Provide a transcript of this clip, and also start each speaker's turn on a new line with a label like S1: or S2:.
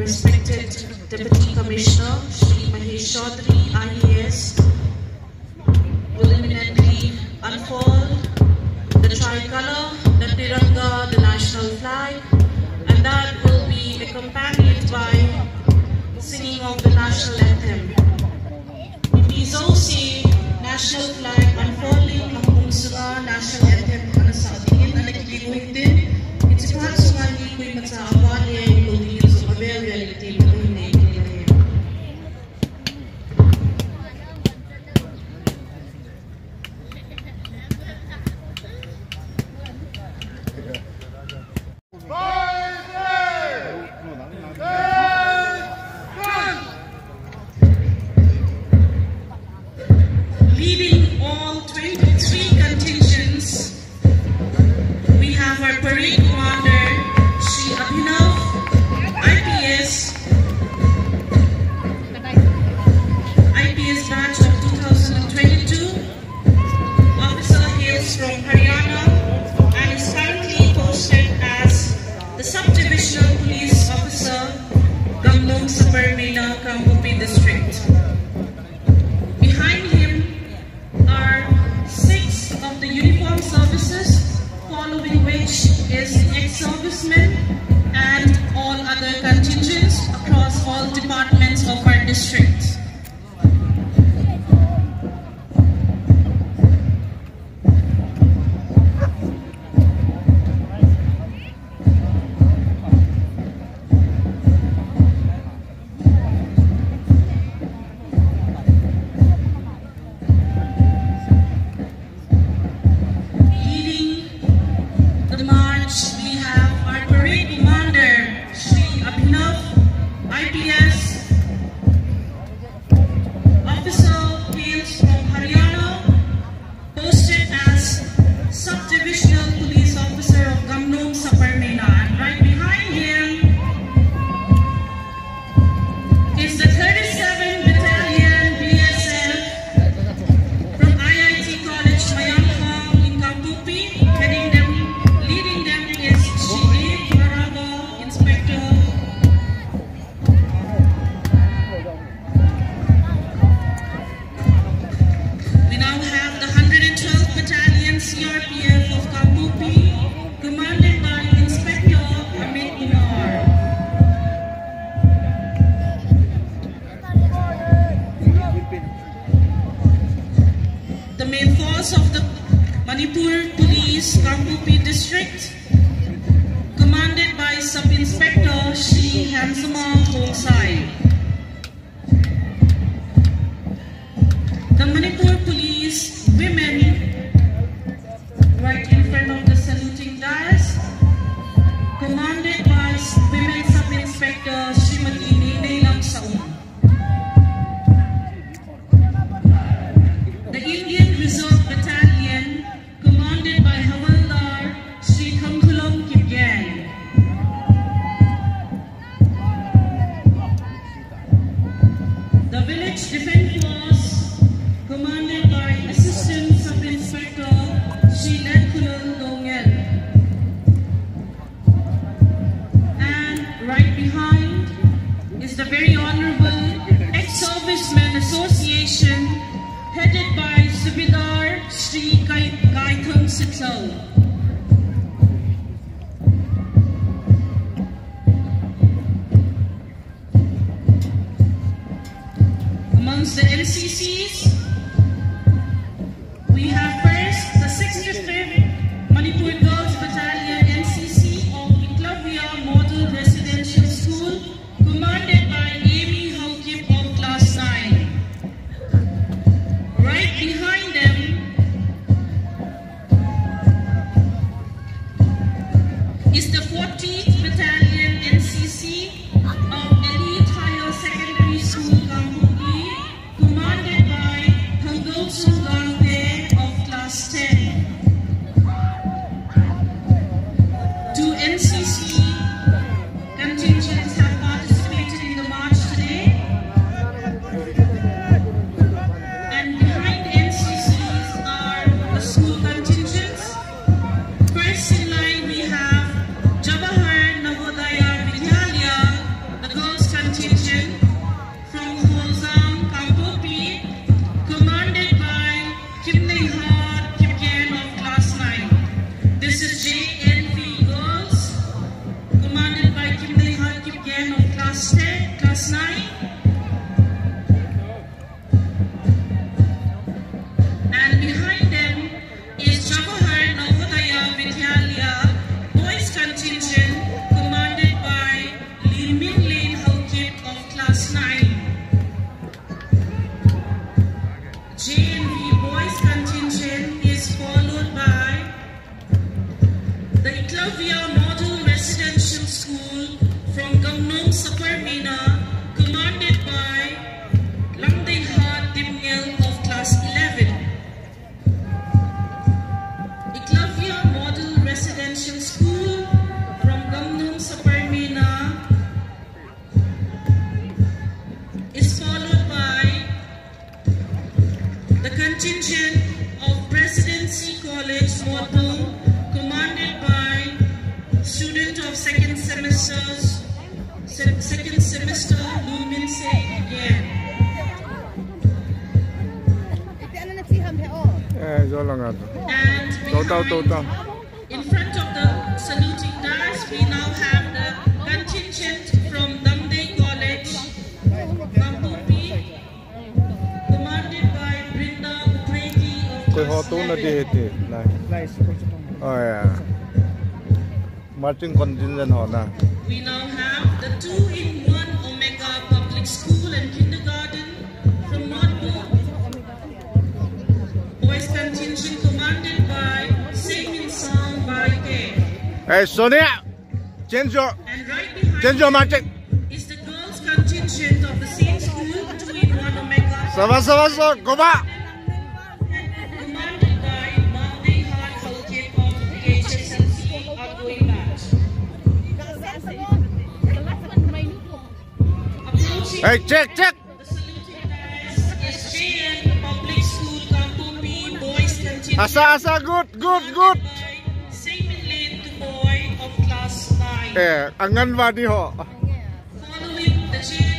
S1: respected Deputy Commissioner Shri Mahesh Chaudhary, IAS, will imminently unfold the tricolor, the Tiranga, the national flag, and that will be accompanied by singing of the national anthem. Ibizosi national flag unfolding ang bunga national anthem ana sa atin na nagkikiguhin din. It's a part sa nga hindi ko matsaawali ay kulingin sa kabel reality na hindi kinilahin. Leading all 23 contingents, we have our parade commander, Shri Abhinav, IPS batch of 2022. Officer hails from Haryana and is currently posted as the Sub-Divisional Police Officer, Gamlong Saparmena, Kambupi District. Behind him are 6 of the uniform services, following which is the ex-servicemen and all other contingents across all departments of our district. Sub-Divisional Police Officer of Gamlong Saparmena, and right behind him is the 37 Battalion BSF from IIT College Mayangkang in Kambupi. Leading them is Shri Maraga, Inspector. We now have the 112th Battalion CRPF of Kambupi, commanded by Inspector Amit Kumar. The main force of the Manipur Police Kambupi District, commanded by Sub-Inspector Shri Hansama Hongsai. The Manipur Police women, right in front of the saluting dais, commanded by Women Sub-Inspector Srimati Nene Lamsaun. The Indian Reserve Battalion, commanded by Havaldar Shri Kangkulam Kipyan. The Village Defense Force, commanded by Assistant Sub-Inspector Shri Ledkulul Dongel. And right behind is the very honorable Ex-Servicemen Association, headed by Subedar Shri Gaitham Sitsal. Amongst the NCCs, we have first the 65th Manipur Girls Battalion NCC of Eklavya Model Residential School, commanded by Amy Haukip of Class 9. Right behind them is the 14th Battalion NCC of Elite Higher Secondary School, Kambupi, commanded by Saparmina, commanded by Langdaihat Dimngel of Class 11. Eklavya Model Residential School from Gamnum Saparmina is followed by the contingent of Presidency College Model, commanded by student of second semester Lumin Se again. And in front of the saluting dais, we now have the contingent from Damdai College, Kampupi, commanded by Brinda Upreti of Class 11.
S2: Marching contingent hona.
S1: We now have the 2-in-1 Omega Public School and Kindergarten from Nordburg. Boys contingent commanded by Semin Sang Baike.
S2: Hey Sonia, change your marching.
S1: Is the girls contingent of the same school, 2-in-1 Omega.
S2: Go back.
S1: Commanded by Langdaihat Halkip of HSLC outgoing batch.
S2: Hey, check.
S1: The saluting dais is JN Public School, Kampupi, boys contingent.
S2: Asa, good.
S1: By Semin Lane Boy of Class 9.
S2: Anganwadi ho.
S1: Following the JN